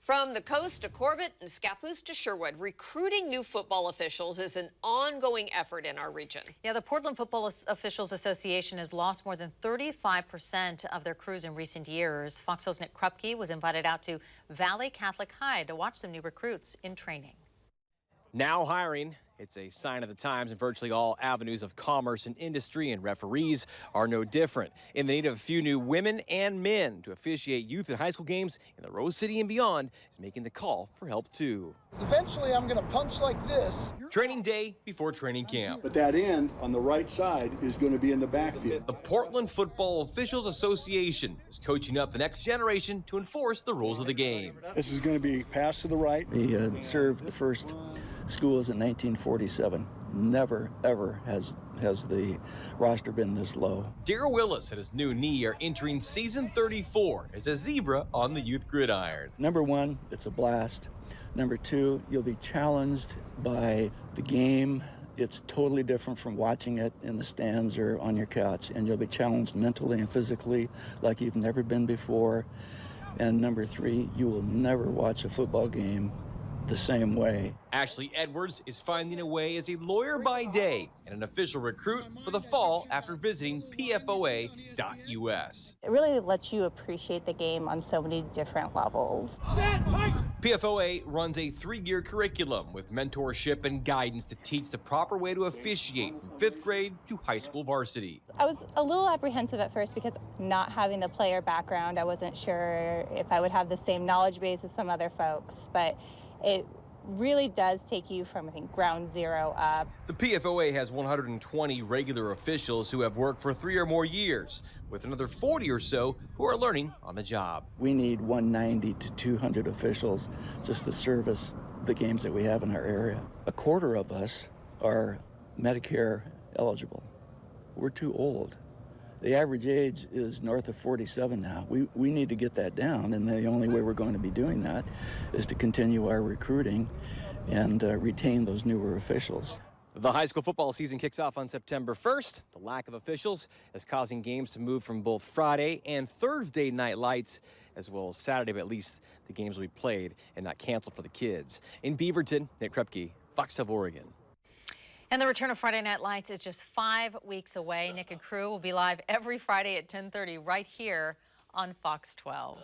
From the coast to Corbett and Scappoose to Sherwood, recruiting new football officials is an ongoing effort in our region. Yeah, the Portland Football Officials Association has lost more than 35% of their crews in recent years. Fox Hill's Nick Krupke was invited out to Valley Catholic High to watch some new recruits in training. Now hiring. It's a sign of the times, and virtually all avenues of commerce and industry and referees are no different. In the need of a few new women and men to officiate youth and high school games in the Rose City and beyond is making the call for help too. Eventually I'm going to punch like this. Training day before training camp. But that end on the right side is going to be in the backfield. The Portland Football Officials Association is coaching up the next generation to enforce the rules of the game. This is going to be passed to the right. We served the first schools in 1947. Never, ever has the roster been this low. Darryl Willis and his new knee are entering season 34 as a zebra on the youth gridiron. Number one, it's a blast. Number two, you'll be challenged by the game. It's totally different from watching it in the stands or on your couch, and you'll be challenged mentally and physically like you've never been before. And number three, you will never watch a football game the same way. Ashley Edwards is finding a way as a lawyer by day and an official recruit for the fall after visiting pfoa.us. It really lets you appreciate the game on so many different levels. PFOA runs a 3-year curriculum with mentorship and guidance to teach the proper way to officiate from 5th grade to high school varsity. I was a little apprehensive at first because not having the player background, I wasn't sure if I would have the same knowledge base as some other folks, but it really does take you from, I think, ground zero up. The PFOA has 120 regular officials who have worked for 3 or more years, with another 40 or so who are learning on the job. We need 190 to 200 officials just to service the games that we have in our area. A quarter of us are Medicare eligible. We're too old. The average age is north of 47 now. We need to get that down, and the only way we're going to be doing that is to continue our recruiting and retain those newer officials. The high school football season kicks off on September 1st. The lack of officials is causing games to move from both Friday and Thursday night lights, as well as Saturday, but at least the games will be played and not canceled for the kids. In Beaverton, Nick Krupke, Fox 12 Oregon. And the return of Friday Night Lights is just 5 weeks away. Nick and crew will be live every Friday at 10:30 right here on Fox 12.